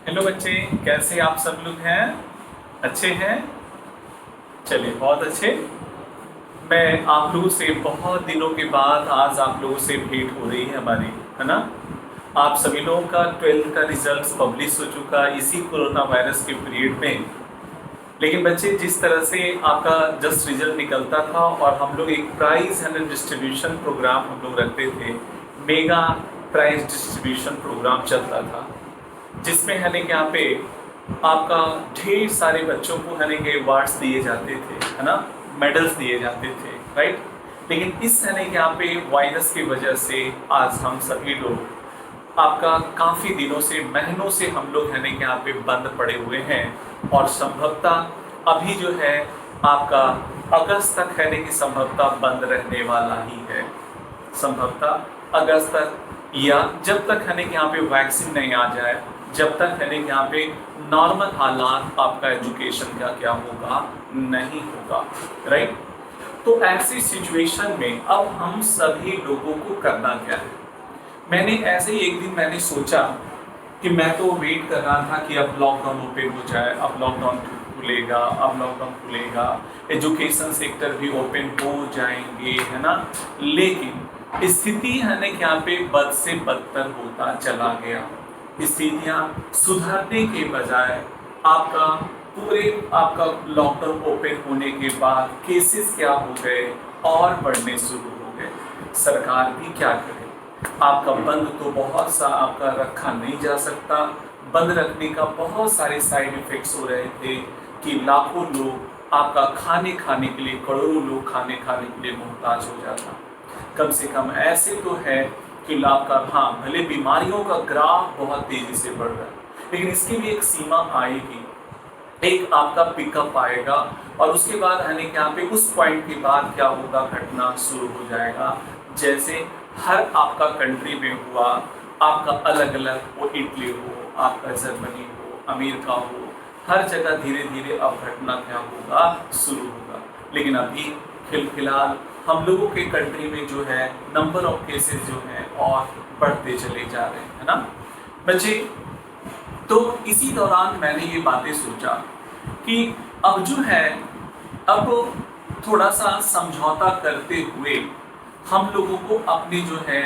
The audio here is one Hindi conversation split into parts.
हेलो बच्चे, कैसे आप सब लोग हैं? अच्छे हैं? चलिए, बहुत अच्छे। मैं आप लोगों से बहुत दिनों के बाद आज आप लोगों से भेंट हो रही है हमारी, है ना? आप सभी लोगों का 12th का रिजल्ट पब्लिश हो चुका इसी कोरोना वायरस के पीरियड में। लेकिन बच्चे, जिस तरह से आपका जस्ट रिजल्ट निकलता था और हम लोग एक प्राइज एंड डिस्ट्रीब्यूशन प्रोग्राम हम लोग रखते थे, मेगा प्राइज डिस्ट्रीब्यूशन प्रोग्राम चलता था, जिसमें है ना यहाँ पे आपका ढेर सारे बच्चों को है ना अवार्ड्स दिए जाते थे, है ना, मेडल्स दिए जाते थे, राइट। लेकिन इस है ना यहाँ पे वायरस की वजह से आज हम सभी लोग आपका काफ़ी दिनों से, महीनों से हम लोग है ना यहाँ पे बंद पड़े हुए हैं। और संभवतः अभी जो है आपका अगस्त तक है ना कि संभवतः बंद रहने वाला ही है, संभवतः अगस्त तक, या जब तक है ना कि यहाँ पे वैक्सीन नहीं आ जाए, जब तक है ना कि यहाँ पे नॉर्मल हालात आपका एजुकेशन का क्या होगा, नहीं होगा, राइट। तो ऐसी सिचुएशन में अब हम सभी लोगों को करना क्या है? मैंने ऐसे ही एक दिन मैंने सोचा कि मैं तो वेट कर रहा था कि अब लॉकडाउन ओपन हो जाए, अब लॉकडाउन खुलेगा, अब लॉकडाउन खुलेगा, एजुकेशन सेक्टर भी ओपन हो जाएंगे, है ना। लेकिन स्थिति है ना कि यहाँ पे बद से बदतर होता चला गया। स्थितियाँ सुधरने के बजाय आपका पूरे आपका लॉकडाउन ओपन होने के बाद केसेस क्या हो गए और बढ़ने शुरू हो गए। सरकार भी क्या करे, आपका बंद तो बहुत सा आपका रखा नहीं जा सकता। बंद रखने का बहुत सारे साइड इफेक्ट्स हो रहे थे कि लाखों लोग आपका खाने के लिए, करोड़ों लोग खाने के लिए मोहताज हो जाता। कम से कम ऐसे तो है कि आपका, हाँ, भले बीमारियों का ग्राफ बहुत तेजी से बढ़ रहा है, लेकिन इसकी भी एक सीमा आएगी, एक आपका पिकअप आएगा। और उसके बाद आने के यहाँ पे उस पॉइंट के बाद क्या होगा, घटना शुरू हो जाएगा। जैसे हर आपका कंट्री में हुआ, आपका अलग अलग, वो इटली हो, आपका जर्मनी हो, अमेरिका हो, हर जगह धीरे धीरे अब घटना क्या होगा, शुरू होगा। लेकिन अभी फिलहाल हम लोगों के कंट्री में जो है नंबर ऑफ केसेस जो हैं और बढ़ते चले जा रहे हैं, है ना बच्चे। तो इसी दौरान मैंने ये बातें सोचा कि अब जो है, अब थोड़ा सा समझौता करते हुए हम लोगों को अपनी जो है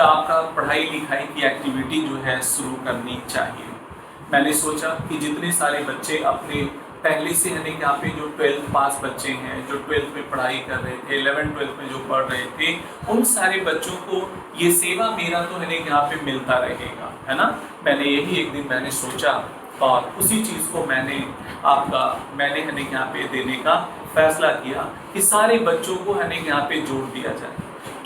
आपका पढ़ाई लिखाई की एक्टिविटी जो है शुरू करनी चाहिए। मैंने सोचा कि जितने सारे बच्चे अपने पहले से है ना यहाँ पे जो 12th पास बच्चे हैं, जो 12th में पढ़ाई कर रहे थे, 11th 12th में जो पढ़ रहे थे, उन सारे बच्चों को ये सेवा मेरा तो है ना यहाँ पे मिलता रहेगा, है ना। मैंने यही एक दिन मैंने सोचा और उसी चीज़ को मैंने है ना यहाँ पे देने का फैसला किया कि सारे बच्चों को है ना यहाँ पे जोड़ दिया जाए।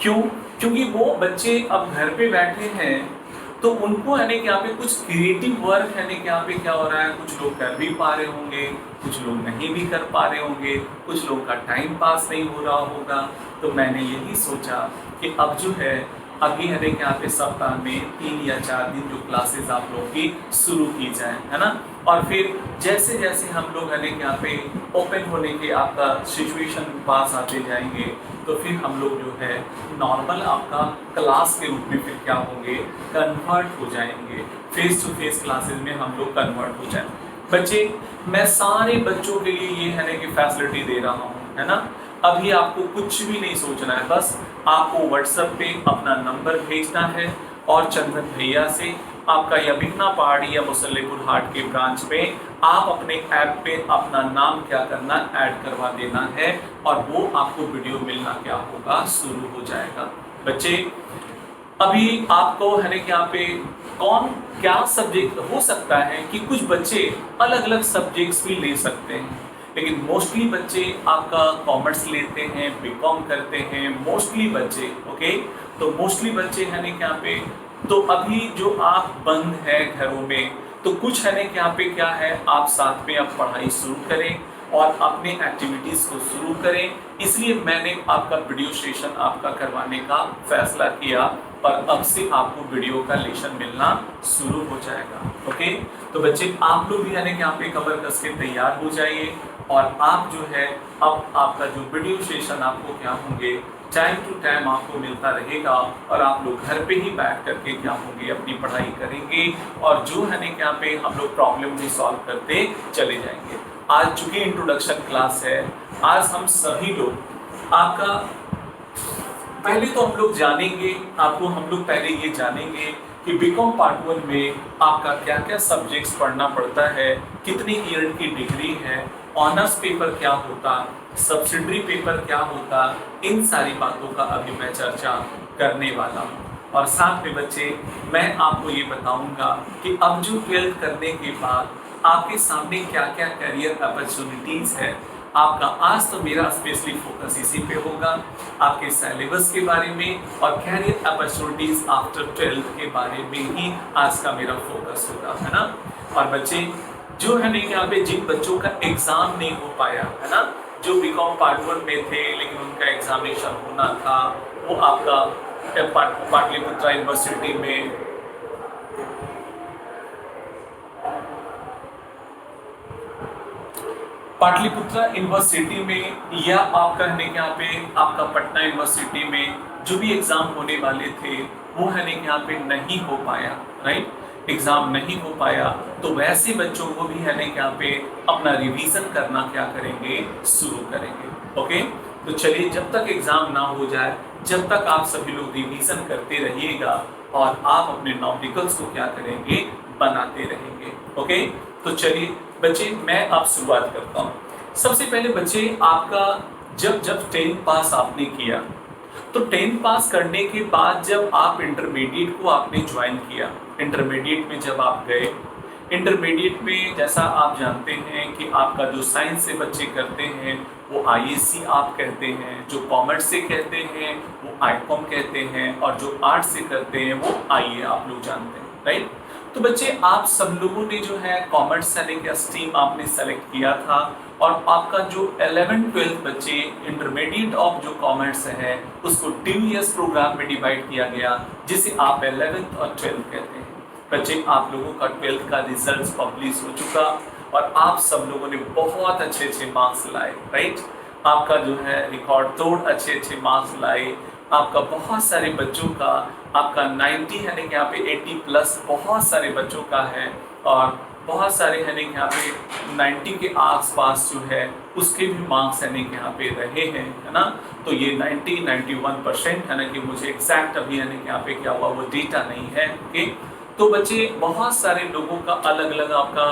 क्यों? क्योंकि वो बच्चे अब घर पे बैठे हैं, तो उनको है ना कि यहाँ पे कुछ क्रिएटिव वर्क है ना कि यहाँ पे क्या हो रहा है, कुछ लोग कर भी पा रहे होंगे, कुछ लोग नहीं भी कर पा रहे होंगे, कुछ लोग का टाइम पास नहीं हो रहा होगा। तो मैंने यही सोचा कि अब जो है, अभी है ना कि यहाँ पे सप्ताह में 3 या 4 दिन जो क्लासेस आप लोग की शुरू की जाए, है ना। और फिर जैसे जैसे हम लोग है ना कि यहाँ पे ओपन होने के आपका सिचुएशन पास आते जाएंगे, तो फिर हम लोग जो है नॉर्मल आपका क्लास के रूप में फिर क्या होंगे, कन्वर्ट हो जाएंगे। फेस टू फेस क्लासेस में हम लोग कन्वर्ट हो जाएंगे। बच्चे, मैं सारे बच्चों के लिए ये है ना कि फैसिलिटी दे रहा हूँ, है ना। अभी आपको कुछ भी नहीं सोचना है, बस आपको व्हाट्सएप पे अपना नंबर भेजना है और चंदन भैया से आपका या बिकना पहाड़ी या मुसल्लेपुर हाट के ब्रांच में आप अपने ऐप पे अपना नाम क्या करना, ऐड करवा देना है, और वो आपको वीडियो मिलना क्या होगा, शुरू हो जाएगा। बच्चे, अभी आपको है ना कि यहाँ पे कौन क्या सब्जेक्ट हो सकता है कि कुछ बच्चे अलग अलग सब्जेक्ट्स भी ले सकते हैं, लेकिन मोस्टली बच्चे आपका कॉमर्स लेते हैं, बीकॉम करते हैं, मोस्टली बच्चे, ओके। तो मोस्टली बच्चे है ना कि यहाँ पे, तो अभी जो आप बंद है घरों में, तो कुछ है ना कि यहाँ पे क्या है, आप साथ में आप पढ़ाई शुरू करें और अपने एक्टिविटीज़ को शुरू करें। इसलिए मैंने आपका वीडियो सेशन आपका करवाने का फैसला किया और अब से आपको वीडियो का लेसन मिलना शुरू हो जाएगा, ओके। तो बच्चे, आप लोग भी है ना कि यहाँ पे कमर कस के तैयार हो जाइए और आप जो है अब आपका जो वीडियो सेशन आपको क्या होंगे, टाइम टू टाइम आपको मिलता रहेगा और आप लोग घर पे ही बैठ करके क्या होंगे, अपनी पढ़ाई करेंगे और जो है ना क्या पे हम लोग प्रॉब्लम भी सॉल्व करते चले जाएंगे। आज चूंकि इंट्रोडक्शन क्लास है, आज हम सभी लोग आपका पहले तो हम लोग जानेंगे, आपको हम लोग पहले ये जानेंगे कि बीकॉम पार्ट 1 में आपका क्या क्या सब्जेक्ट्स पढ़ना पड़ता है, कितनी ईयर की डिग्री है, ऑनर्स पेपर क्या होता, सब्सिडरी पेपर क्या होता, इन सारी बातों का अभी मैं चर्चा करने वाला हूँ। और साथ में बच्चे मैं आपको ये बताऊंगा कि अब जो 12th करने के बाद आपके सामने क्या क्या करियर अपॉर्चुनिटीज है। आपका आज तो मेरा स्पेशली फोकस इसी पे होगा, आपके सिलेबस के बारे में और कैरियर अपॉर्चुनिटीज आफ्टर 12th के बारे में ही आज का मेरा फोकस होगा, है ना। और बच्चे जो है ना यहाँ पे जिन बच्चों का एग्जाम नहीं हो पाया है ना, जो बीकॉम पार्ट 1 में थे लेकिन उनका एग्जामिनेशन होना था, वो आपका पाटलिपुत्रा यूनिवर्सिटी में पाटलिपुत्रा यूनिवर्सिटी में या आप कहने के यहाँ पे आपका पटना यूनिवर्सिटी में जो भी एग्जाम होने वाले थे वो है यहाँ पे नहीं हो पाया, राइट, एग्जाम नहीं हो पाया, तो वैसे बच्चों को भी है यहाँ पे अपना रिवीजन करना क्या करेंगे, शुरू करेंगे। ओके, तो चलिए जब तक एग्जाम ना हो जाए, जब तक आप सभी लोग रिवीजन करते रहिएगा और आप अपने नॉमिकल्स को क्या करेंगे, बनाते रहेंगे। ओके, तो चलिए बच्चे मैं आप शुरुआत करता हूँ। सबसे पहले बच्चे आपका जब 10th पास आपने किया, तो 10th पास करने के बाद जब आप इंटरमीडिएट को आपने ज्वाइन किया, इंटरमीडिएट में जब आप गए, इंटरमीडिएट में जैसा आप जानते हैं कि आपका जो साइंस से बच्चे करते हैं वो आईएससी आप कहते हैं, जो कॉमर्स से कहते हैं वो आईकॉम कहते हैं और जो आर्ट से करते हैं वो आईए आप लोग जानते हैं, राइट। तो बच्चे आप सब लोगों ने जो है कॉमर्स से लेकर स्ट्रीम आपने सेलेक्ट किया था और आपका जो 11th-12th बच्चे इंटरमीडिएट ऑफ जो कॉमर्स है उसको 2 इयर्स प्रोग्राम में डिवाइड किया गया, जिसे आप 11th और 12th कहते हैं। बच्चे आप लोगों का 12th का रिजल्ट पब्लिश हो चुका और आप सब लोगों ने बहुत अच्छे मार्क्स लाए, राइट। आपका जो है रिकॉर्ड तोड़ अच्छे मार्क्स लाए। आपका बहुत सारे बच्चों का आपका 90 है यहाँ पे 80+ बहुत सारे बच्चों का है और बहुत सारे है यहाँ पे 90 के आसपास जो है उसके भी मार्क्स है यहाँ पे रहे हैं, है ना। तो ये 91% है ना कि मुझे एग्जैक्ट अभी है यहाँ पे क्या हुआ वो डेटा नहीं है। ओके, तो बच्चे बहुत सारे लोगों का अलग अलग आपका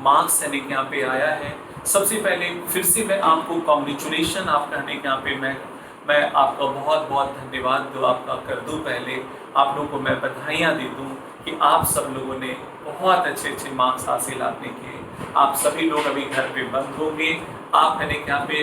मार्क्स है यहाँ पे आया है। सबसे पहले फिर से मैं आपको कॉन्ग्रेचुलेशन आप कहने के यहाँ पे मैं आपका बहुत धन्यवाद जो आपका कर दूं। पहले आप लोगों को मैं बधाइयाँ दे दूं कि आप सब लोगों ने बहुत अच्छे मार्क्स हासिल आपने किए। आप सभी लोग अभी घर पे बंद होंगे, आप है यहाँ पे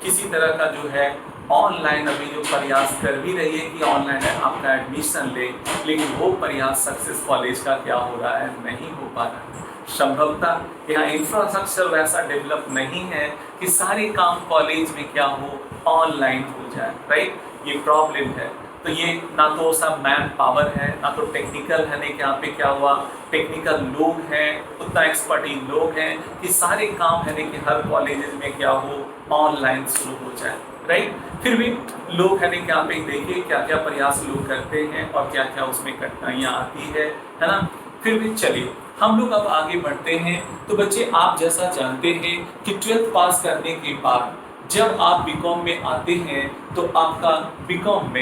किसी तरह का जो है ऑनलाइन अभी जो प्रयास कर भी रही है कि ऑनलाइन आपका एडमिशन ले, लेकिन वो प्रयास सक्सेस कॉलेज का क्या हो रहा है, नहीं हो पा रहा है। संभवतः यहाँ इंफ्रास्ट्रक्चर वैसा डेवलप नहीं है कि सारे काम कॉलेज में क्या हो, ऑनलाइन हो जाए, राइट। ये प्रॉब्लम है। तो ये ना तो सब मैन पावर है, ना तो टेक्निकल है, नहीं यहाँ पे क्या हुआ टेक्निकल लोग हैं, उतना एक्सपर्टीज लोग हैं कि सारे काम है नहीं कि हर कॉलेज में क्या हो ऑनलाइन शुरू हो जाए, राइट। फिर भी लोग है नहीं यहाँ पे देखिए क्या क्या प्रयास लोग करते हैं और क्या क्या उसमें कठिनाइयाँ आती है ना। फिर भी चलिए हम लोग अब आगे बढ़ते हैं। तो बच्चे आप जैसा जानते हैं कि 12th पास करने के बाद जब आप बीकॉम में आते हैं तो आपका बीकॉम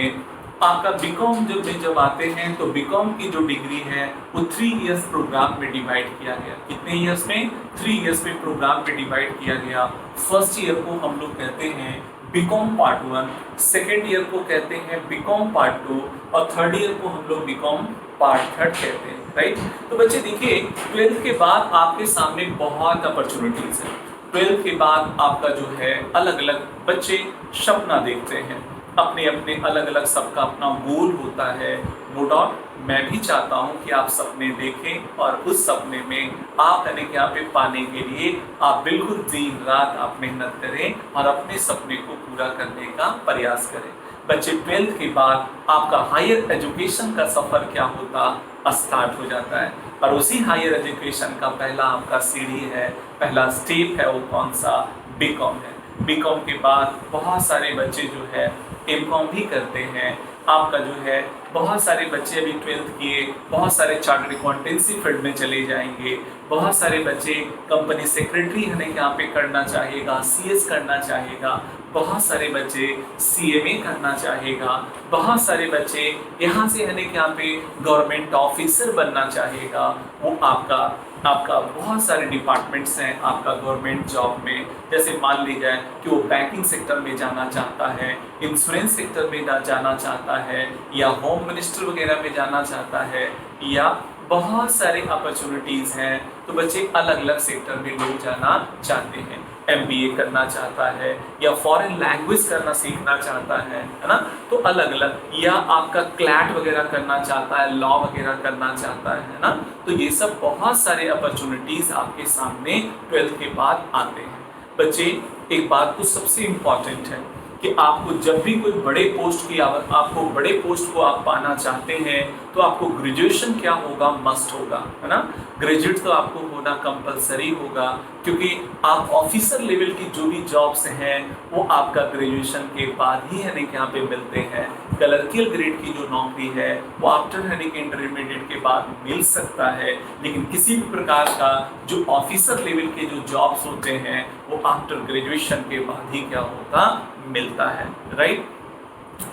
जब आते हैं तो बीकॉम की जो डिग्री है वो 3 इयर्स प्रोग्राम में डिवाइड किया गया। कितने इयर्स में? 3 इयर्स में प्रोग्राम में डिवाइड किया गया। फर्स्ट ईयर को हम लोग कहते हैं बीकॉम पार्ट 1, सेकेंड ईयर को कहते हैं बीकॉम पार्ट 2 और थर्ड ईयर को हम लोग बीकॉम पार्ट 3 कहते हैं, राइट। तो बच्चे देखिए 12th के बाद आपके सामने बहुत अपॉर्चुनिटीज है। 12th के बाद आपका जो है अलग अलग बच्चे सपना देखते हैं, अपने अपने अलग अलग सबका अपना गोल होता है। नो डाउट मैं भी चाहता हूं कि आप सपने देखें और उस सपने में आप यहाँ पे पाने के लिए आप बिल्कुल दिन रात आप मेहनत करें और अपने सपने को पूरा करने का प्रयास करें। बच्चे 12th के बाद आपका हायर एजुकेशन का सफ़र क्या होता स्टार्ट हो जाता है और उसी हायर एजुकेशन का पहला आपका सीढ़ी है, पहला स्टेप है वो कौन सा? बीकॉम है। बीकॉम के बाद बहुत सारे बच्चे जो है एमकॉम भी करते हैं, आपका जो है बहुत सारे बच्चे अभी 12th किए, बहुत सारे चार्टर्ड अकाउंटेंसी फील्ड में चले जाएंगे, बहुत सारे बच्चे कंपनी सेक्रेटरी है यहाँ पे करना चाहेगा, सीएस करना चाहेगा, बहुत सारे बच्चे सीएमए करना चाहेगा, बहुत सारे बच्चे यहाँ से है यहाँ पे गवर्नमेंट ऑफिसर बनना चाहेगा। वो आपका बहुत सारे डिपार्टमेंट्स हैं आपका गवर्नमेंट जॉब में, जैसे मान लीजिए कि वो बैंकिंग सेक्टर में जाना चाहता है, इंश्योरेंस सेक्टर में जाना चाहता है, या होम मिनिस्टर वगैरह में जाना चाहता है, या बहुत सारे अपॉर्चुनिटीज़ हैं। तो बच्चे अलग अलग सेक्टर में लोग जाना चाहते हैं, एमबीए करना चाहता है या फॉरेन लैंग्वेज करना सीखना चाहता है ना, तो अलग अलग, या आपका क्लैट वगैरह करना चाहता है, लॉ वगैरह करना चाहता है ना, तो ये सब बहुत सारे अपॉर्चुनिटीज़ आपके सामने 12th के बाद आते हैं। बच्चे एक बात तो सबसे इम्पॉर्टेंट है कि आपको जब भी कोई बड़े पोस्ट की आपको बड़े पोस्ट को आप पाना चाहते हैं तो आपको ग्रेजुएशन क्या होगा, मस्ट होगा, है ना। ग्रेजुएट तो आपको होना कंपलसरी होगा, क्योंकि आप ऑफिसर लेवल की जो भी जॉब्स हैं वो आपका ग्रेजुएशन के बाद ही है यहाँ पे मिलते हैं। क्लर्कियल ग्रेड की जो नौकरी है वो आफ्टर है इंटरमीडिएट के बाद मिल सकता है, लेकिन किसी भी प्रकार का जो ऑफिसर लेवल के जो जॉब्स होते हैं वो आफ्टर ग्रेजुएशन के बाद ही क्या होता, मिलता है, राइट।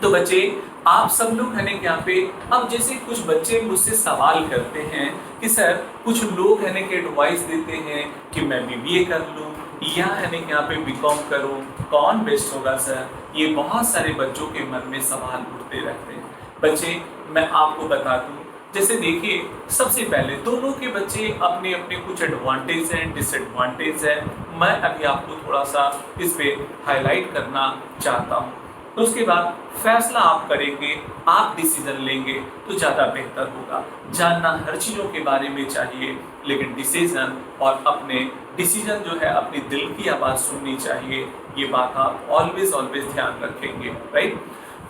तो बच्चे आप सब लोग है यहाँ पे, अब जैसे कुछ बच्चे मुझसे सवाल करते हैं कि सर कुछ लोग है कि एडवाइस देते हैं कि मैं बीबीए कर लूँ या है यहाँ पे बीकॉम करूँ, कौन बेस्ट होगा सर। ये बहुत सारे बच्चों के मन में सवाल उठते रहते हैं। बच्चे मैं आपको बता दूँ, जैसे देखिए सबसे पहले दोनों के बच्चे अपने अपने कुछ एडवांटेज हैं, डिसएडवांटेज हैं। मैं अभी आपको थोड़ा सा इस पे हाईलाइट करना चाहता हूँ, तो उसके बाद फैसला आप करेंगे, आप डिसीजन लेंगे तो ज़्यादा बेहतर होगा। जानना हर चीज़ों के बारे में चाहिए, लेकिन डिसीजन और अपने डिसीजन जो है अपनी दिल की आवाज़ सुननी चाहिए। ये बात आप ऑलवेज ध्यान रखेंगे, राइट।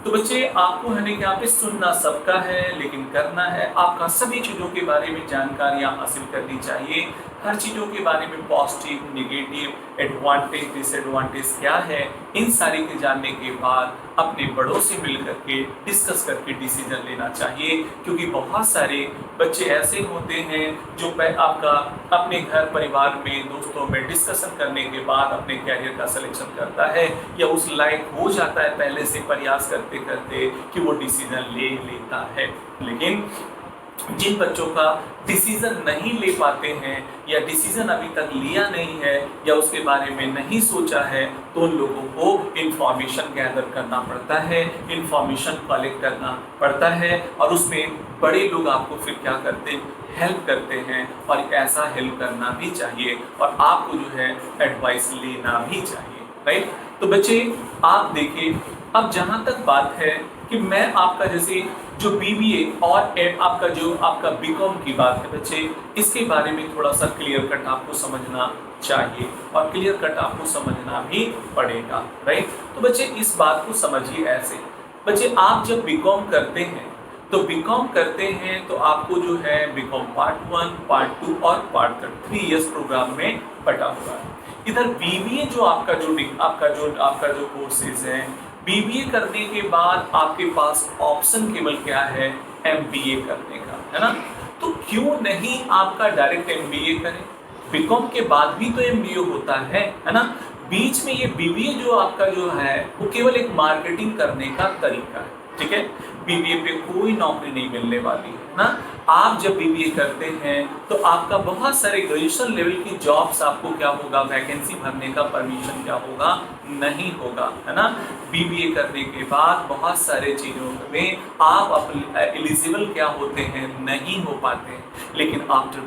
तो बच्चे आपको है यहाँ पे सुनना सबका है, लेकिन करना है आपका सभी चीज़ों के बारे में जानकारियाँ हासिल करनी चाहिए। हर चीज़ों के बारे में पॉजिटिव, नेगेटिव, एडवांटेज, डिसएडवांटेज क्या है, इन सारी के जानने के बाद अपने बड़ों से मिल करके डिस्कस करके डिसीजन लेना चाहिए। क्योंकि बहुत सारे बच्चे ऐसे होते हैं जो आपका अपने घर परिवार में, दोस्तों में डिस्कशन करने के बाद अपने कैरियर का सिलेक्शन करता है या उस लायक हो जाता है पहले से प्रयास करते करते कि वो डिसीजन ले लेता है। लेकिन जिन बच्चों का डिसीजन नहीं ले पाते हैं या डिसीजन अभी तक लिया नहीं है या उसके बारे में नहीं सोचा है, तो उन लोगों को इंफॉर्मेशन गैदर करना पड़ता है, इंफॉर्मेशन कलेक्ट करना पड़ता है, और उसमें बड़े लोग आपको फिर क्या करते हैं, हेल्प करते हैं। और ऐसा हेल्प करना भी चाहिए और आपको जो है एडवाइस लेना भी चाहिए, राइट। तो बच्चे आप देखिए, अब जहाँ तक बात है कि मैं आपका जैसे जो बीबीए और आपका बीकॉम की बात है बच्चे, इसके बारे में थोड़ा सा क्लियर कट आपको समझना चाहिए और क्लियर कट आपको समझना भी पड़ेगा, राइट। तो बच्चे इस बात को समझिए ऐसे, बच्चे आप जब बीकॉम करते हैं तो बीकॉम करते हैं तो आपको जो है बीकॉम पार्ट 1, पार्ट 2 और पार्ट 3 इयर्स प्रोग्राम में बटा हुआ है। इधर बीबीए जो आपका जो कोर्सेज है, बीबीए करने के बाद आपके पास ऑप्शन केवल क्या है, एमबीए करने का, है ना। तो क्यों नहीं आपका डायरेक्ट एमबीए करें, बीकॉम के बाद भी तो एमबीए होता है ना। बीच में ये बीबीए जो आपका जो है वो केवल एक मार्केटिंग करने का तरीका है, ठीक है। बीबीए पे कोई नौकरी नहीं मिलने वाली है ना। आप जब बीबीए करते हैं तो आपका बहुत सारे ग्रेजुएशन लेवल की जॉब्स आपको क्या होगा, वैकेंसी भरने का परमिशन क्या होगा, नहीं होगा, है ना। बीबीए करने के बाद बहुत सारे चीज़ों में आप एलिजिबल क्या होते हैं, नहीं हो पाते हैं। लेकिन आफ्टर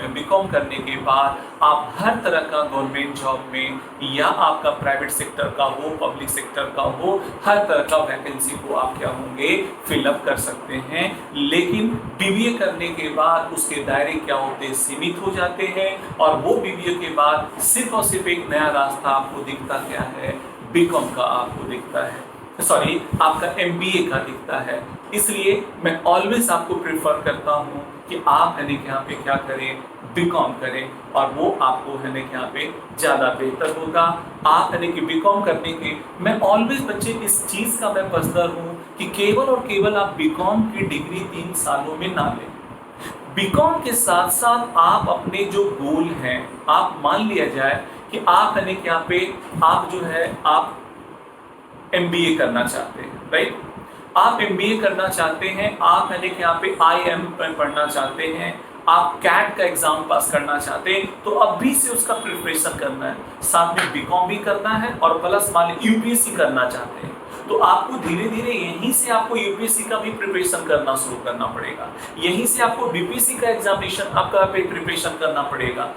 बीकॉम करने के बाद आप हर तरह का गवर्नमेंट जॉब में या आपका प्राइवेट सेक्टर का हो, पब्लिक सेक्टर का हो, हर तरह का वैकेंसी को आप क्या होंगे, फिलअप कर सकते हैं। लेकिन बीबीए करने के बाद उसके दायरे क्या होते हैं, सीमित हो जाते हैं, और वो बीबीए के बाद सिर्फ और सिर्फ एक नया रास्ता आपको दिखता क्या है, बीकॉम का आपको दिखता है, सॉरी आपका एमबीए का दिखता है। इसलिए मैं ऑलवेज आपको प्रेफर करता हूँ कि आप है यहाँ पे क्या करें, बीकॉम करें, और वो आपको है यहाँ पे ज़्यादा बेहतर होगा। आप है कि बीकॉम करने के, मैं ऑलवेज बच्चे इस चीज़ का मैं पसंद हूँ कि केवल और केवल आप बीकॉम की डिग्री 3 सालों में ना लें। बीकॉम के साथ साथ आप अपने जो गोल हैं, आप मान लिया जाए कि आप है यहाँ पे आप जो है आप एमबीए करना चाहते हैं, राइट। आप एमबीए करना चाहते हैं, आप है कि यहाँ पे आईएम पढ़ना चाहते हैं, आप कैट का एग्जाम पास करना चाहते हैं, तो अभी से उसका प्रिपरेशन करना है, साथ में बीकॉम भी करना है और प्लस मान लीजिए यूपीएससी करना चाहते हैं, तो आपको धीरे धीरे यहीं से आपको यूपीएससी का भी प्रिपरेशन करना शुरू करना पड़ेगा, यहीं से आपको बीपीएससी का एग्जामिनेशन आपका प्रिपरेशन करना पड़ेगा।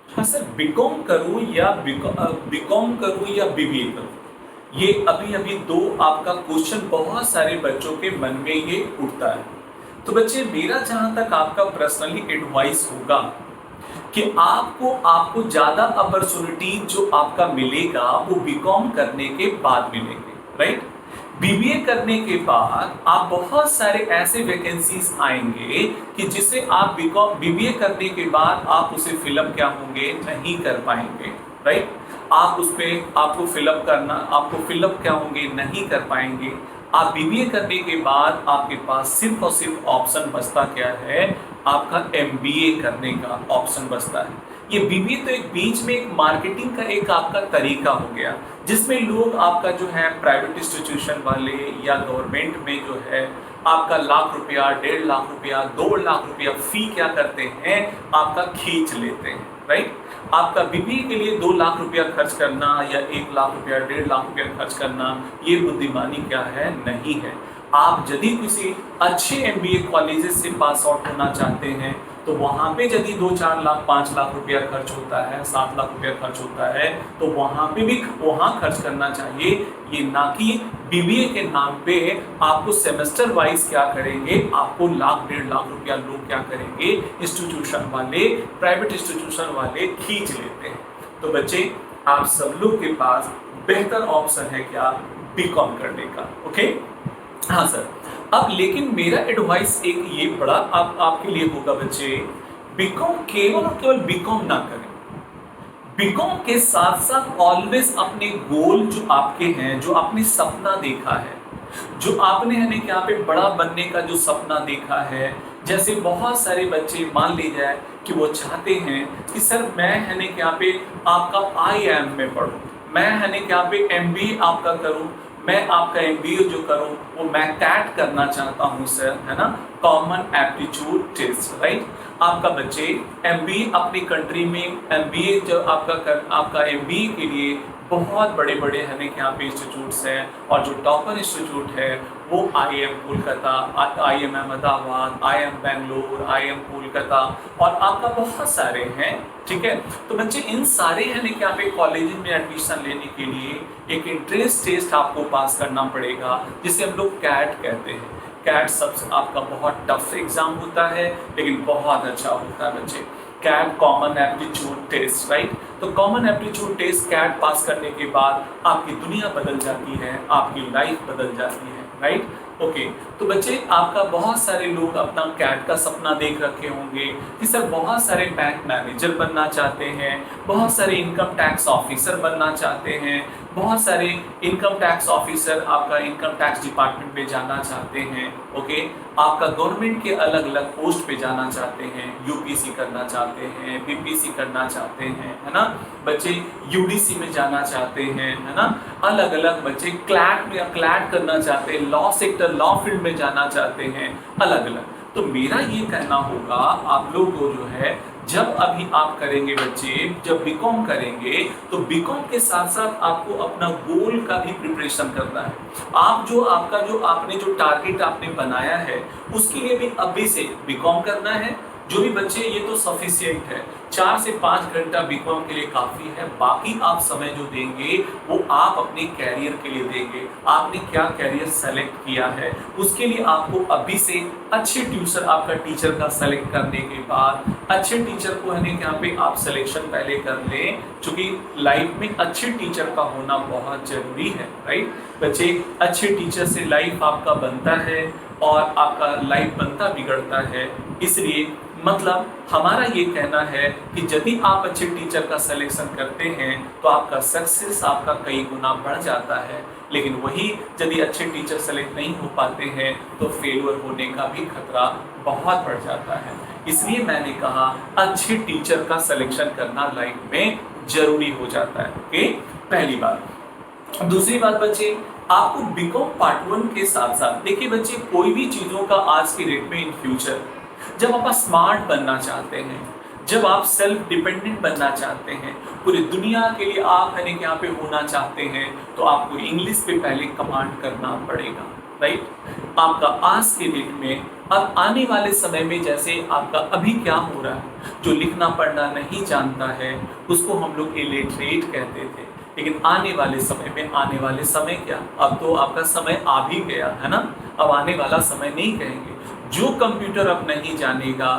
हाँ सर, बीकॉम करूं या बीबीए करूं, ये अभी दो आपका क्वेश्चन बहुत सारे बच्चों के मन में ये उठता है। तो बच्चे, मेरा जहां तक आपका पर्सनली एडवाइस होगा कि आपको ज्यादा अपॉर्चुनिटी जो आपका मिलेगा वो बीकॉम करने के बाद मिलेंगे, राइट। बीबीए करने के बाद आप बहुत सारे ऐसे वैकेंसीज आएंगे कि जिसे आप बीबीए करने के बाद आप उसे फिलअप क्या होंगे, नहीं कर पाएंगे, राइट। आप उस पर आपको फिलअप क्या होंगे, नहीं कर पाएंगे। आप बीबीए करने के बाद आपके पास सिर्फ और सिर्फ ऑप्शन बचता क्या है, आपका एमबीए करने का ऑप्शन बचता है। ये बीबीए तो एक बीच में एक मार्केटिंग का एक आपका तरीका हो गया, जिसमें लोग आपका जो है प्राइवेट इंस्टीट्यूशन वाले या गवर्नमेंट में जो है आपका लाख रुपया, 1.5 लाख रुपया, 2 लाख रुपया फी क्या करते हैं, आपका खींच लेते हैं, राइट। आपका बीबीए के लिए 2 लाख रुपया खर्च करना या 1 लाख रुपया, 1.5 लाख रुपया खर्च करना, ये बुद्धिमानी क्या है, नहीं है। आप यदि किसी अच्छे एमबीए कॉलेजेस से पास आउट होना चाहते हैं तो वहाँ पे यदि 2-4 लाख 5 लाख रुपया खर्च होता है, 7 लाख रुपया खर्च होता है, तो वहाँ पे भी खर्च करना चाहिए। ये ना कि बीबीए के नाम पे आपको सेमेस्टर वाइज क्या करेंगे, आपको 1-1.5 लाख रुपया लोग क्या करेंगे, इंस्टीट्यूशन वाले, प्राइवेट इंस्टीट्यूशन वाले खींच लेते हैं। तो बच्चे, आप सब लोग के पास बेहतर ऑप्शन है क्या, बीकॉम करने का, ओके। हाँ सर, अब लेकिन मेरा एडवाइस एक ये बड़ा आपके लिए होगा बच्चे, बीकॉम केवल और केवल बीकॉम ना करें। बीकॉम के साथ साथ ऑलवेज अपने गोल जो आपके हैं, जो आपने सपना देखा है, जो आपने है यहाँ पे बड़ा बनने का जो सपना देखा है, जैसे बहुत सारे बच्चे मान ली जाए कि वो चाहते हैं कि सर मैं है यहाँ पे आपका IIM में पढ़ूँ, मैं है यहाँ पे MBA आपका करूँ, मैं आपका एमबीए जो करूं वो मैं कैट करना चाहता हूं सर, है ना, कॉमन एप्टीट्यूड टेस्ट, राइट। आपका बच्चे एमबीए अपनी कंट्री में एमबीए जो आपका एमबीए के लिए बहुत बड़े बड़े है यहाँ पे इंस्टीट्यूट्स हैं, और जो टॉपर इंस्टीट्यूट है वो IIM Kolkata, IIM Ahmedabad, IIM Bangalore, IIM Kolkata, और आपका बहुत सारे हैं, ठीक है। तो बच्चे, इन सारे है यहाँ पे कॉलेज में एडमिशन लेने के लिए एक एंट्रेंस टेस्ट आपको पास करना पड़ेगा, जिसे हम लोग कैट कहते हैं। कैट सबसे आपका बहुत टफ एग्जाम होता है, लेकिन बहुत अच्छा होता है बच्चे। CAT common aptitude test, right. तो common aptitude test CAT pass करने के बाद आपकी दुनिया बदल जाती है, आपकी लाइफ बदल जाती है, राइट। ओके, तो बच्चे, आपका बहुत सारे लोग अपना कैट का सपना देख रखे होंगे कि सर बहुत सारे बैंक मैनेजर बनना चाहते हैं, बहुत सारे इनकम टैक्स ऑफिसर बनना चाहते हैं, बहुत सारे इनकम टैक्स ऑफिसर आपका इनकम टैक्स डिपार्टमेंट पे जाना चाहते हैं, ओके। आपका गवर्नमेंट के अलग अलग पोस्ट पे जाना चाहते हैं, यूपीएससी करना चाहते हैं, बीपीएससी करना चाहते हैं, है ना बच्चे, यूडीसी में जाना चाहते हैं, है ना, अलग अलग बच्चे क्लैट करना चाहते हैं, लॉ सेक्टर लॉ फील्ड में जाना चाहते हैं, अलग अलग। तो मेरा ये कहना होगा आप लोग को जो है, जब अभी आप करेंगे बच्चे, जब बीकॉम करेंगे तो बीकॉम के साथ साथ आपको अपना गोल का भी प्रिपरेशन करना है। आप जो आपने जो टारगेट आपने बनाया है उसके लिए भी अभी से बीकॉम करना है, जो भी बच्चे, ये तो सफिशिएंट है, 4 से 5 घंटा बीकॉम के लिए काफी है। बाकी आप समय जो देंगे वो आप अपने कैरियर के लिए देंगे। आपने क्या कैरियर सेलेक्ट किया है उसके लिए आपको अभी से अच्छे ट्यूशन, आपका टीचर का सेलेक्ट करने के बाद अच्छे टीचर को है ना, यहाँ पे आप सिलेक्शन पहले कर लें, क्योंकि लाइफ में अच्छे टीचर का होना बहुत जरूरी है, राइट बच्चे। अच्छे टीचर से लाइफ आपका बनता है और आपका लाइफ बनता बिगड़ता है। इसलिए मतलब हमारा ये कहना है कि यदि आप अच्छे टीचर का सिलेक्शन करते हैं तो आपका सक्सेस आपका कई गुना बढ़ जाता है। लेकिन वही यदि अच्छे टीचर सेलेक्ट नहीं हो पाते हैं तो फेलियर होने का भी खतरा बहुत बढ़ जाता है। इसलिए मैंने कहा अच्छे टीचर का सिलेक्शन करना लाइफ में जरूरी हो जाता है। ओके, पहली बात। दूसरी बात बच्चे, आपको बीकॉम पार्ट 1 के साथ साथ देखिए बच्चे, कोई भी चीजों का आज की डेट में इन फ्यूचर जब आप स्मार्ट बनना चाहते हैं, जब आप सेल्फ डिपेंडेंट बनना चाहते हैं, पूरी दुनिया के लिए आप है यहाँ पे होना चाहते हैं, तो आपको इंग्लिश पे पहले कमांड करना पड़ेगा, राइट। आपका आज के डेट में अब आने वाले समय में जैसे आपका अभी क्या हो रहा है, जो लिखना पढ़ना नहीं जानता है उसको हम लोग इलिटरेट कहते थे, लेकिन आने वाले समय में, आने वाले समय क्या, अब तो आपका समय आ भी गया है ना, अब आने वाला समय नहीं कहेंगे। जो कंप्यूटर अब नहीं जानेगा,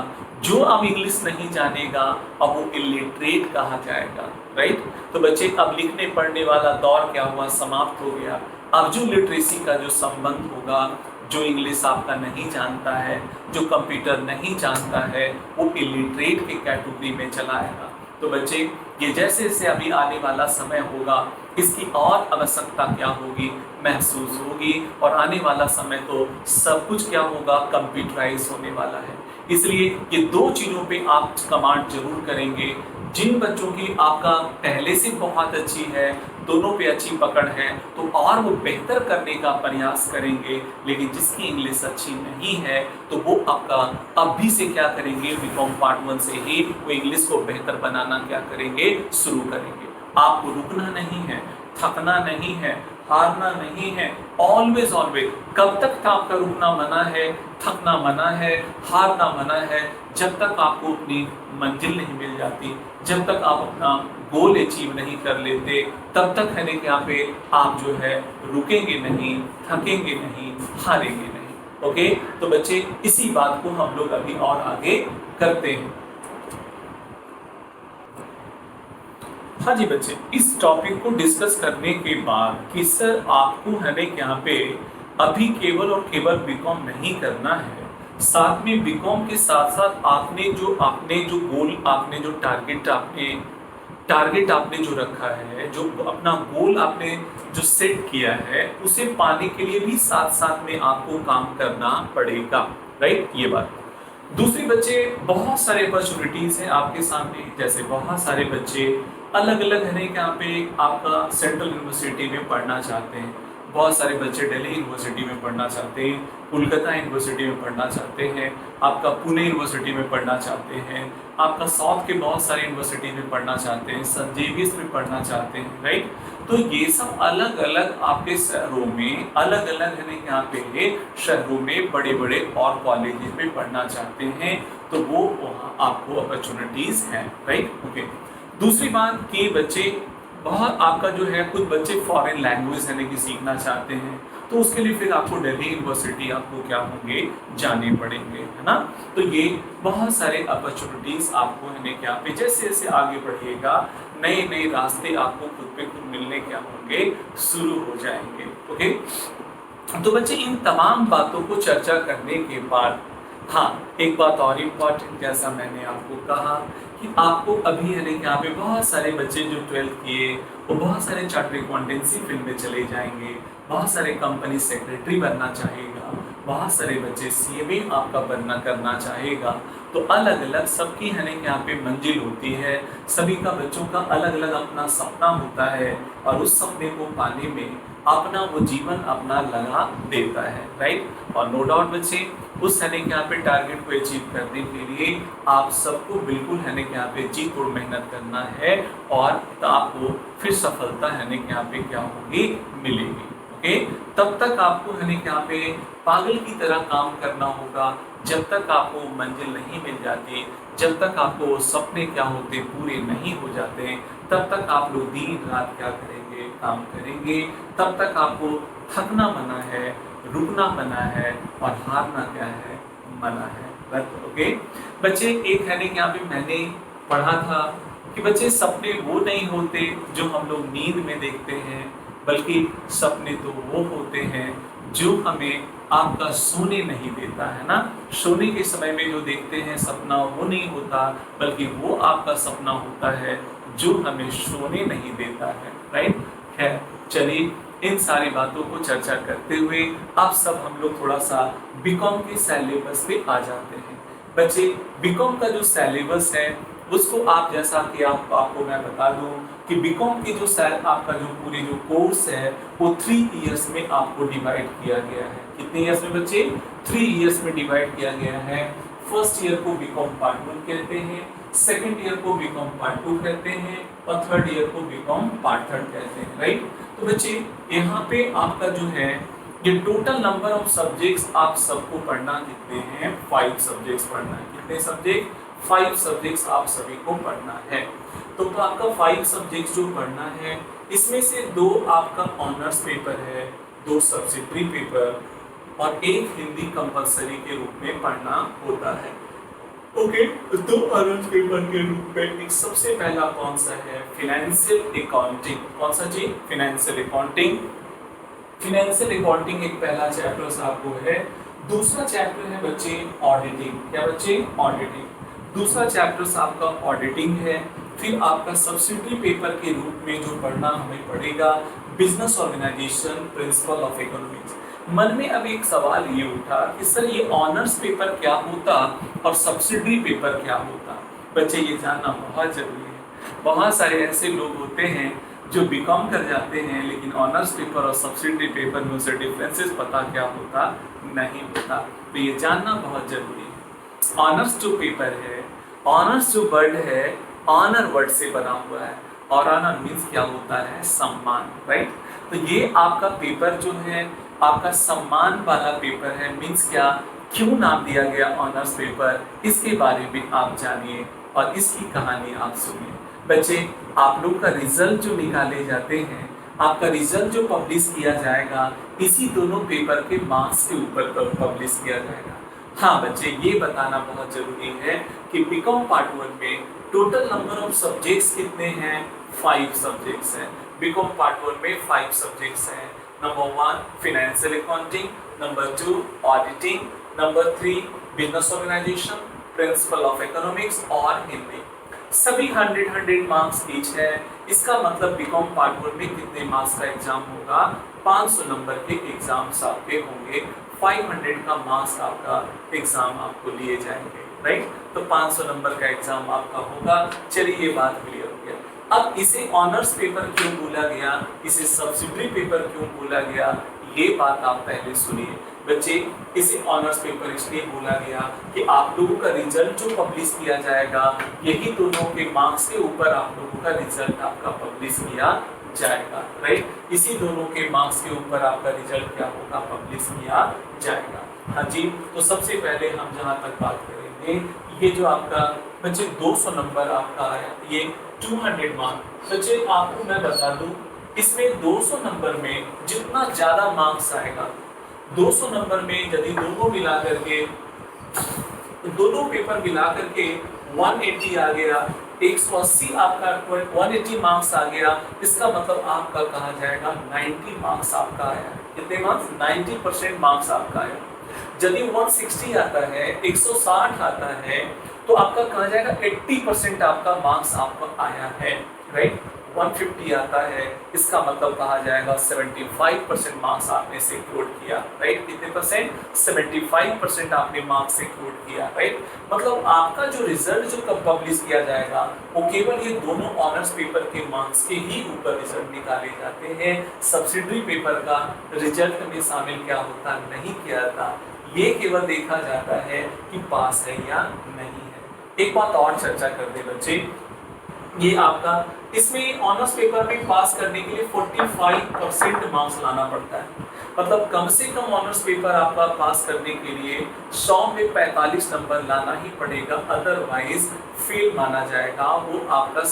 जो अब इंग्लिश नहीं जानेगा, अब वो इलिटरेट कहा जाएगा, राइट। तो बच्चे अब लिखने पढ़ने वाला दौर क्या हुआ, समाप्त हो गया। अब जो लिटरेसी का जो संबंध होगा, जो इंग्लिश आपका नहीं जानता है, जो कंप्यूटर नहीं जानता है, वो इलिटरेट के कैटेगरी में चला आएगा। तो बच्चे ये जैसे जैसे अभी आने वाला समय होगा, इसकी और आवश्यकता क्या होगी, महसूस होगी, और आने वाला समय तो सब कुछ क्या होगा, कंप्यूटराइज होने वाला है। इसलिए ये दो चीज़ों पे आप कमांड जरूर करेंगे। जिन बच्चों की आपका पहले से बहुत अच्छी है, दोनों पे अच्छी पकड़ है, तो और वो बेहतर करने का प्रयास करेंगे। लेकिन जिसकी इंग्लिश अच्छी नहीं है तो वो आपका अभी से क्या करेंगे, बीकॉम पार्ट 1 से ही वो इंग्लिश को बेहतर बनाना क्या करेंगे, शुरू करेंगे। आपको रुकना नहीं है, थकना नहीं है, हारना नहीं है। ऑलवेज ऑलवेज, कब तक आपका रुकना मना है, थकना मना है, हारना मना है, जब तक आपको अपनी मंजिल नहीं मिल जाती, जब तक आप अपना गोल अचीव नहीं कर लेते, तब तक है ना यहाँ पे आप जो है रुकेंगे नहीं, थकेंगे नहीं, हारेंगे नहीं। ओके, तो बच्चे इसी बात को हम लोग अभी और आगे करते हैं। हाँ जी बच्चे, इस टॉपिक को डिस्कस करने के बाद कि सर आपको है ना यहाँ पे अभी केवल और केवल बीकॉम नहीं करना है, साथ में बीकॉम के साथ साथ आपने जो गोल, आपने जो टारगेट आपने जो रखा है, जो अपना गोल आपने जो सेट किया है, उसे पाने के लिए भी साथ साथ में आपको काम करना पड़ेगा, राइट। ये बात। दूसरी बच्चे, बहुत सारे अपॉर्चुनिटीज हैं आपके सामने, जैसे बहुत सारे बच्चे अलग अलग है ना यहाँ पे आपका सेंट्रल यूनिवर्सिटी में पढ़ना चाहते हैं, बहुत सारे बच्चे दिल्ली यूनिवर्सिटी में पढ़ना चाहते हैं, कोलकाता यूनिवर्सिटी में पढ़ना चाहते हैं, आपका पुणे यूनिवर्सिटी में पढ़ना चाहते हैं, आपका साउथ के बहुत सारे यूनिवर्सिटी में पढ़ना चाहते हैं, सेंट जेवियर्स में पढ़ना चाहते हैं, राइट। तो ये सब अलग अलग आपके शहरों में, अलग अलग है ना यहाँ पे शहरों में बड़े बड़े और कॉलेजेस में पढ़ना चाहते हैं, तो वो वहाँ आपको अपॉर्चुनिटीज हैं, राइट। ओके, दूसरी बात कि बच्चे बहुत आपका जो है, कुछ बच्चे फॉरेन लैंग्वेज है कि सीखना चाहते हैं, तो उसके लिए फिर आपको दिल्ली यूनिवर्सिटी आपको क्या होंगे, जाने पड़ेंगे, है ना। तो ये बहुत सारे अपॉर्चुनिटीज आपको है क्या पे, जैसे जैसे आगे बढ़िएगा नए नए रास्ते आपको खुद पे खुद मिलने क्या होंगे, शुरू हो जाएंगे। ओके, तो बच्चे इन तमाम बातों को चर्चा करने के बाद, हाँ एक बात और इम्पॉर्टेंट, जैसा मैंने आपको कहा कि आपको अभी है ना यहाँ पे बहुत सारे बच्चे जो 12th किए वो बहुत सारे चार्टर्ड अकाउंटेंसी फील्ड में चले जाएंगे, बहुत सारे कंपनी सेक्रेटरी बनना चाहेगा, बहुत सारे बच्चे सीएमए आपका बनना करना चाहेगा। तो अलग अलग सबकी है ना यहाँ पे मंजिल होती है, सभी का बच्चों का अलग अलग अपना सपना होता है, और उस सपने को पाने में अपना वो जीवन अपना लगा देता है, राइट। और नो डाउट बच्चे, उस है ना यहाँ पे टारगेट को अचीव करने के लिए आप सबको बिल्कुल है ना यहाँ पे जी तोड़ मेहनत करना है, और आपको फिर सफलता है ना यहाँ पे क्या होगी, मिलेगी। ओके, तब तक आपको है ना यहाँ पे पागल की तरह काम करना होगा, जब तक आपको मंजिल नहीं मिल जाती, जब तक आपको सपने क्या होते पूरे नहीं हो जाते, तब तक आप लोग दिन रात क्या करेंगे, काम करेंगे। तब तक आपको थकना मना है, रुकना मना है और हारना क्या है, मना है। बट ओके बच्चे, एक है ना यहाँ पे मैंने पढ़ा था कि बच्चे सपने वो नहीं होते जो हम लोग नींद में देखते हैं, बल्कि सपने तो वो होते हैं जो हमें आपका सोने नहीं देता है ना। सोने के समय में जो देखते हैं सपना वो नहीं होता, बल्कि वो आपका सपना होता है जो हमें सोने नहीं देता है। राइट, है। चलिए इन सारी बातों को चर्चा करते हुए अब सब हम लोग थोड़ा सा बीकॉम के सिलेबस पे आ जाते हैं। बच्चे, बीकॉम का जो सिलेबस है उसको आप, जैसा कि आपको मैं बता दूं कि बीकॉम की जो आपका जो पूरी जो कोर्स है वो 3 इयर्स में आपको डिवाइड किया गया है। कितने इयर्स में बच्चे? 3 इयर्स में डिवाइड किया गया है। फर्स्ट ईयर को बीकॉम पार्ट 1 कहते हैं, सेकंड ईयर को बीकॉम पार्ट 2 कहते हैं और थर्ड ईयर को बीकॉम पार्ट 3 कहते हैं। राइट, तो बच्चे यहाँ पे आपका जो है ये टोटल नंबर ऑफ सब्जेक्ट्स आप सबको पढ़ना कितने हैं? 5 सब्जेक्ट्स पढ़ना है। कितने सब्जेक्ट? 5 सब्जेक्ट्स आप सभी को पढ़ना है। तो आपका 5 सब्जेक्ट्स जो पढ़ना है, इसमें से 2 आपका ऑनर्स पेपर है, 2 सब्सिडरी पेपर और 1 हिंदी कंपलसरी के रूप में पढ़ना होता है। ओके, 2 ऑनर्स पेपर के रूप में एक सबसे पहला कौन सा है? Financial accounting. कौन सा जी? Financial accounting. फाइनेंशियल अकाउंटिंग एक पहला चैप्टर आपको है। दूसरा चैप्टर है बच्चे ऑडिटिंग। क्या बच्चे? ऑडिटिंग। दूसरा चैप्टर आपका ऑडिटिंग है। फिर आपका सब्सिडरी पेपर के रूप में जो पढ़ना हमें पड़ेगा business organisation, principle of economics. मन में अब एक सवाल ये उठा कि सर ये ऑनर्स पेपर क्या होता और सब्सिडरी पेपर क्या होता? बच्चे ये जानना बहुत जरूरी है। बहुत सारे ऐसे लोग होते हैं जो बीकॉम कर जाते हैं लेकिन ऑनर्स पेपर और सब्सिडरी पेपर में उसे डिफरेंसेस पता क्या होता नहीं होता, तो ये जानना बहुत जरूरी है। ऑनर्स जो पेपर है, ऑनर्स जो वर्ड है, ऑनर वर्ड से बना हुआ है और ऑनर मीन्स क्या होता है? सम्मान। राइट, तो ये आपका पेपर जो है आपका सम्मान वाला पेपर है। मीन्स क्या, क्यों नाम दिया गया ऑनर्स पेपर, इसके बारे में आप जानिए और इसकी कहानी आप सुनिए। बच्चे, आप लोग का रिजल्ट जो निकाले जाते हैं, आपका रिजल्ट जो पब्लिश किया जाएगा, इसी दोनों पेपर के मार्क्स के ऊपर पब्लिश किया जाएगा। हाँ बच्चे, ये बताना बहुत जरूरी है कि बीकॉम पार्ट 1 में टोटल नंबर ऑफ सब्जेक्ट्स कितने हैं? 5 सब्जेक्ट्स हैं। बीकॉम पार्ट 1 में 5 सब्जेक्ट्स हैं। Number 1 financial accounting, number 2 auditing, number 3 business organisation, principle of economics और हिंदी। सभी 100 मार्क्स ईच है। इसका मतलब बीकॉम पार्ट 1 में कितने मार्क्स का एग्जाम होगा? 500 नंबर के एग्जाम्स आपके होंगे। 500 का मार्क्स आपका एग्जाम आपको लिए जाएंगे। राइट, तो 500 नंबर का एग्जाम आपका होगा। चलिए ये बात क्लियर हो गया। अब इसे ऑनर्स पेपर क्यों बोला गया, इसे सब्सिडरी पेपर क्यों बोला गया, ये बात आप पहले सुनिए। बच्चे, इसे ऑनर्स पेपर इसलिए बोला गया कि आप लोगों का रिजल्ट जो पब्लिश किया जाएगा, यही दोनों के मार्क्स के ऊपर आप लोगों का रिजल्ट आपका पब्लिश किया जाएगा। राइट, इसी दोनों के मार्क्स के ऊपर आपका रिजल्ट क्या होगा? पब्लिश किया जाएगा। हाँ जी, तो सबसे पहले हम जहाँ तक बात करेंगे, ये जो आपका बच्चे 200 नंबर आपका आया, ये 200 मार्क्स। बच्चे आपको मैं बता दूं, इसमें 200 नंबर में जितना ज्यादा मार्क्स आएगा, 200 नंबर में यदि दोनों मिला करके, दोनों पेपर मिला करके 180 आ गया, 180 आपका 180 मार्क्स आ गया, इसका मतलब आपका कहा जाएगा 90 मार्क्स आपका आया। कितने मार्क्स? 90% मार्क्स आपका आया। यदि 160 आता है, 160 आता है, तो आपका कहा जाएगा 80% आपका मार्क्स आपका आया है। राइट, 150 आता है, इसका मतलब कहा जाएगा 75% मार्क्स आपने सिक्योर किया। राइट, कितने परसेंट? 75% आपने मार्क्स सिक्योर किया। राइट, मतलब आपका जो रिजल्ट जो कब पब्लिश किया जाएगा, वो केवल ये दोनों ऑनर्स पेपर के मार्क्स के ही ऊपर रिजल्ट निकाले जाते हैं। सब्सिडरी पेपर का रिजल्ट में शामिल क्या होता नहीं किया जाता, ये केवल देखा जाता है कि पास है या नहीं है। एक बात और चर्चा कर दे बच्चे, ये आपका इसमें ऑनर्स पेपर में पास करने के लिए 45% मार्क्स लाना पड़ता है। मतलब कम से कम ऑनर्स पेपर आपका पास करने के लिए 100 में 45 नंबर लाना ही पड़ेगा, अदरवाइज फेल माना जाएगा। वो आपका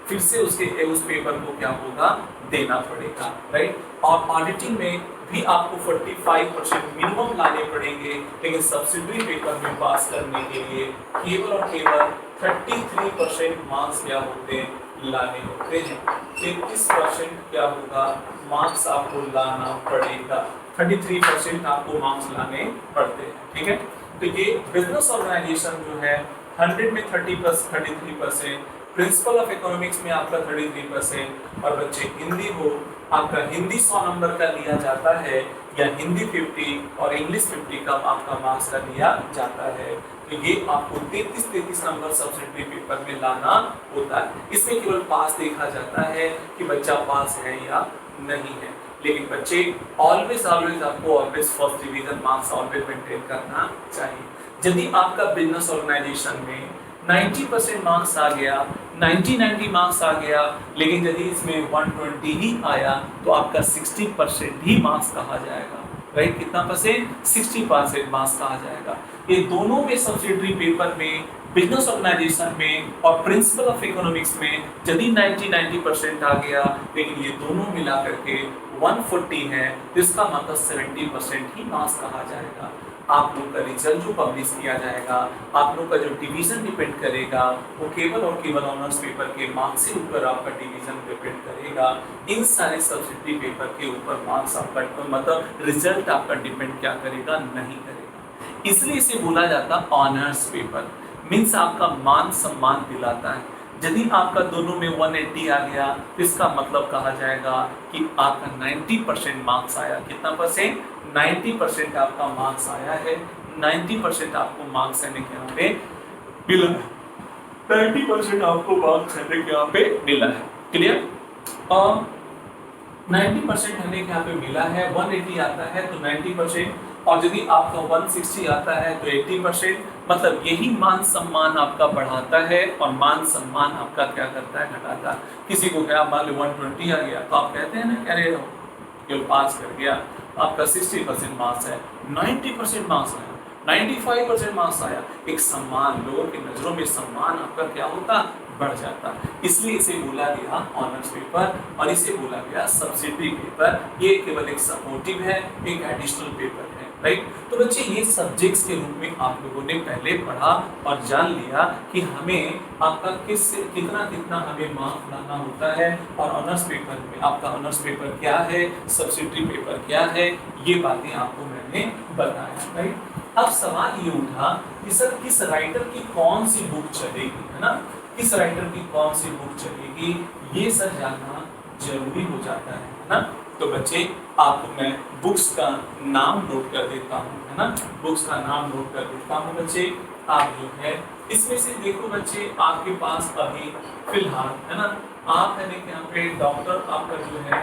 फिर से उस पेपर को क्या होगा, देना पड़ेगा, राइट। और ऑडिटिंग में भी आपको 45% मिनिमम लाने पड़ेंगे, लेकिन सब्सिडरी पेपर में पास करने के लिए केवल और केवल 33% मार्क्स क्या होते हैं, लाने होते हैं। 33% क्या होगा, मार्क्स आपको लाना पड़ेगा। 33% आपको मार्क्स लाने पड़ते हैं, ठीक है। तो ये बिजनेस ऑर्गेनाइजेशन जो है 100 में 30 प्लस 33%, प्रिंसिपल ऑफ इकोनॉमिक्स में आपका 33%, और बच्चे हिंदी हो, आपका हिंदी 100 नंबर का लिया जाता है, या हिंदी 50 और इंग्लिश 50 का आपका मार्क्स का लिया जाता है। तो ये आपको 33 नंबर सब्सिडरी पेपर में लाना होता है। इसमें केवल पास देखा जाता है कि बच्चा पास है या नहीं है, लेकिन बच्चे ऑलवेज आपको first division marks always maintain करना चाहिए। यदि आपका बिजनेस ऑर्गेनाइजेशन में 90% मार्क्स आ गया, 90 मार्क्स आ गया, लेकिन यदि इसमें 120 ही आया तो आपका 60% ही मार्क्स कहा जाएगा, राइट। कितना परसेंट, 60% मार्क्स कहा जाएगा। ये दोनों में सब्सिडरी पेपर में, बिजनेस ऑर्गेनाइजेशन में और प्रिंसिपल ऑफ इकोनॉमिक्स में यदि 90% आ गया, लेकिन ये दोनों मिला करके 140 है, तो इसका मतलब 70% ही मार्क्स कहा जाएगा। आप लोग का रिजल्ट जो पब्लिश किया जाएगा, आप लोग का जो डिवीजन डिपेंड करेगा, वो केवल और केवल ऑनर्स पेपर के मार्क्स से ऊपर आपका डिवीजन डिपेंड करेगा। इन सारे सब्सिडरी पेपर के ऊपर मार्क्स आपका मतलब रिजल्ट आपका डिपेंड क्या करेगा, नहीं करेगा। इसलिए इसे बोला जाता ऑनर्स पेपर, मीन्स आपका मान सम्मान दिलाता है। यदि आपका दोनों में 180 आ गया तो इसका मतलब कहा जाएगा कि आपका 90% मार्क्स आया। कितना परसेंट, 90% आपका मार्क्स आया है। 90% आपको मार्क्स आने के यहाँ पे मिला है, 90% आपको मार्क्स आने के यहाँ पे मिला है, क्लियर। और 90% आने के यहाँ पे मिला है, 180 आता है तो 90%, और यदि आपका 160 आता है तो 80%। मतलब यही मान सम्मान आपका बढ़ाता है और मान सम्मान आपका क्या करता है, घटाता है। किसी को क्या मान लो 120 आ गया तो आप कहते हैं ना, कह रहे हो केवल पास कर गया, आपका 60% मार्क्स है, 90% मार्क्स आया, 95% मार्क्स आया, एक सम्मान, लोगों की नजरों में सम्मान आपका क्या होता, बढ़ जाता। इसलिए इसे बोला गया ऑनर्स पेपर और इसे बोला गया सब्सिडरी पेपर। ये केवल एक सपोर्टिव है, एक एडिशनल पेपर है, राइट। तो बच्चे ये सब्जेक्ट्स के रूप में आप लोगों ने पहले पढ़ा और जान लिया कि हमें आपका कितना हमें मार्क्स लाना होता है, और ऑनर्स पेपर में आपका ऑनर्स पेपर क्या है, सब्सिडरी पेपर क्या है, ये बातें आपको मैंने बताया, राइट। अब सवाल ये उठा कि सर किस राइटर की कौन सी बुक चलेगी, है ना, किस राइटर की कौन सी बुक चलेगी, ये सर जानना जरूरी हो जाता है ना। तो बच्चे आपको मैं बुक्स का नाम नोट कर देता हूँ, है ना, बुक्स का नाम नोट कर देता हूँ बच्चे। आप जो है इसमें से देखो बच्चे, आपके पास अभी फिलहाल, है ना, आप है यहाँ पे डॉक्टर आपका जो है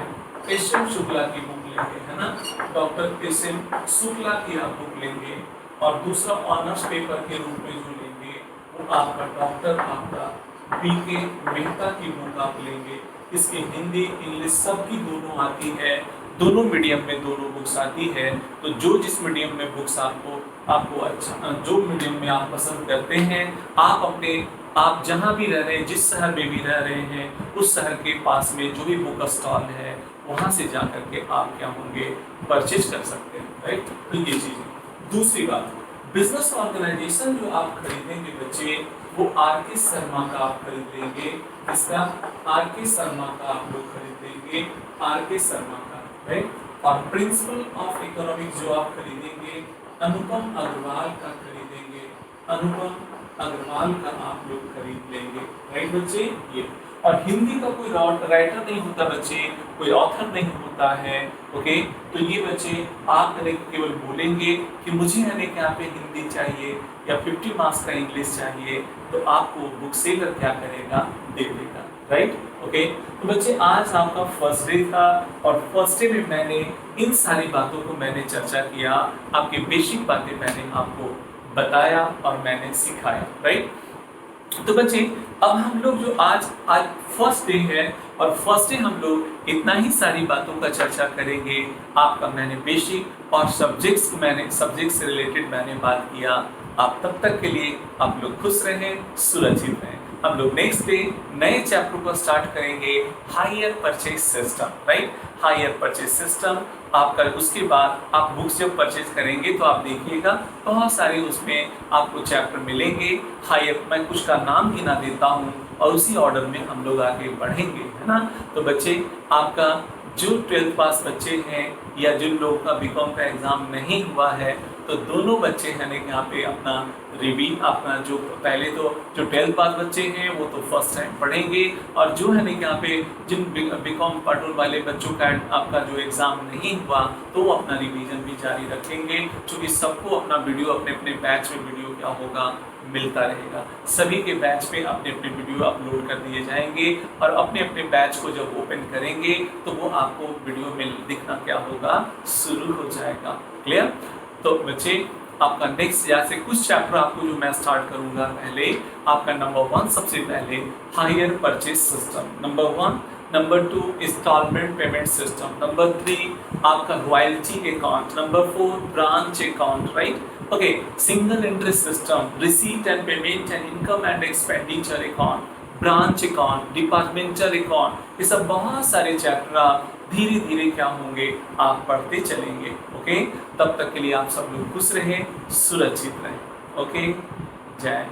एस.एम. शुक्ला की बुक लेंगे, है ना, डॉक्टर एस.एम. शुक्ला की आप बुक लेंगे, और दूसरा ऑनर्स पेपर के रूप में जो लेंगे वो आपका डॉक्टर आपका बी.के. मेहता की बुक आप लेंगे। इसकी हिंदी इंग्लिश सबकी दोनों आती है, दोनों मीडियम में दोनों बुक्स आती है। तो जो जिस मीडियम में बुक्स आपको अच्छा, जो मीडियम में आप पसंद करते हैं, आप जहाँ भी रह रहे हैं, जिस शहर में भी रह रहे हैं, उस शहर के पास में जो भी बुक स्टॉल है वहाँ से जा करके आप क्या होंगे, परचेज कर सकते हैं, राइट। तो ये चीज़। दूसरी बात, बिजनेस ऑर्गेनाइजेशन जो आप खरीदेंगे बच्चे, वो आर.के. शर्मा का आप खरीद लेंगे। इसका आर.के. शर्मा का आप लोग खरीद लेंगे, आर.के. शर्मा का, राइट। और प्रिंसिपल ऑफ इकोनॉमिक्स जो आप खरीदेंगे, अनुपम अग्रवाल का खरीदेंगे, अनुपम अग्रवाल का आप लोग खरीद लेंगे, राइट बच्चे। ये और हिंदी का कोई राइटर नहीं होता बच्चे, कोई ऑथर नहीं होता है, ओके। तो ये बच्चे आप केवल बोलेंगे कि मुझे यहाँ पे हिंदी चाहिए या 50 मार्क्स का इंग्लिश चाहिए, तो आपको बुक सेलर क्या करेगा, दे देगा, राइट, ओके। तो बच्चे आज आपका फर्स्ट डे था, और फर्स्ट डे में मैंने इन सारी बातों को मैंने चर्चा किया, आपकी बेसिक बातें मैंने आपको बताया और मैंने सिखाया, राइट। तो बच्चे अब हम लोग जो आज आज फर्स्ट डे है, और फर्स्ट डे हम लोग इतना ही सारी बातों का चर्चा करेंगे। आपका मैंने बेसिक और सब्जेक्ट से रिलेटेड मैंने बात किया। आप तब तक के लिए आप लोग खुश रहें, सुरक्षित रहें। हम लोग नेक्स्ट डे नए चैप्टर को स्टार्ट करेंगे, higher purchase system, right. Higher purchase system आपका, उसके बाद आप बुक्स जब परचेज करेंगे तो आप देखिएगा बहुत सारे उसमें आपको चैप्टर मिलेंगे। हायर, मैं कुछ का नाम गिना देता हूँ और उसी ऑर्डर में हम लोग आगे बढ़ेंगे, है ना। तो बच्चे आपका जो 12th पास बच्चे हैं या जिन लोगों का बीकॉम का एग्ज़ाम नहीं हुआ है, तो दोनों बच्चे हैं यहाँ पे अपना अपना जो पहले तो जो 12th पास बच्चे हैं वो तो फर्स्ट टाइम पढ़ेंगे, और जो है यहाँ पे जिन बीकॉम पार्ट वन वाले बच्चों का आपका जो एग्ज़ाम नहीं हुआ तो वो अपना रिवीजन भी जारी रखेंगे, क्योंकि सबको अपना वीडियो अपने अपने बैच में वीडियो क्या होगा मिलता रहेगा। सभी के बैच पे अपने अपने वीडियो अपलोड कर दिए जाएंगे, और अपने अपने बैच को जब ओपन करेंगे तो वो आपको वीडियो में दिखना क्या होगा, शुरू हो जाएगा। क्लियर। तो बच्चे आपका नेक्स्ट जैसे कुछ चैप्टर आपको जो मैं स्टार्ट करूंगा, पहले आपका नंबर 1 सबसे पहले hire purchase system, number 1, number 2 instalment payment system, number 3 आपका royalty account, number 4 branch account, right. Okay, single interest system, receipt and payment and income and expenditure account, branch account, departmental account, ये सब बहुत सारे चैप्टर आप धीरे धीरे क्या होंगे, आप पढ़ते चलेंगे। ओके, तब तक के लिए आप सब लोग खुश रहें, सुरक्षित रहें। ओके, जय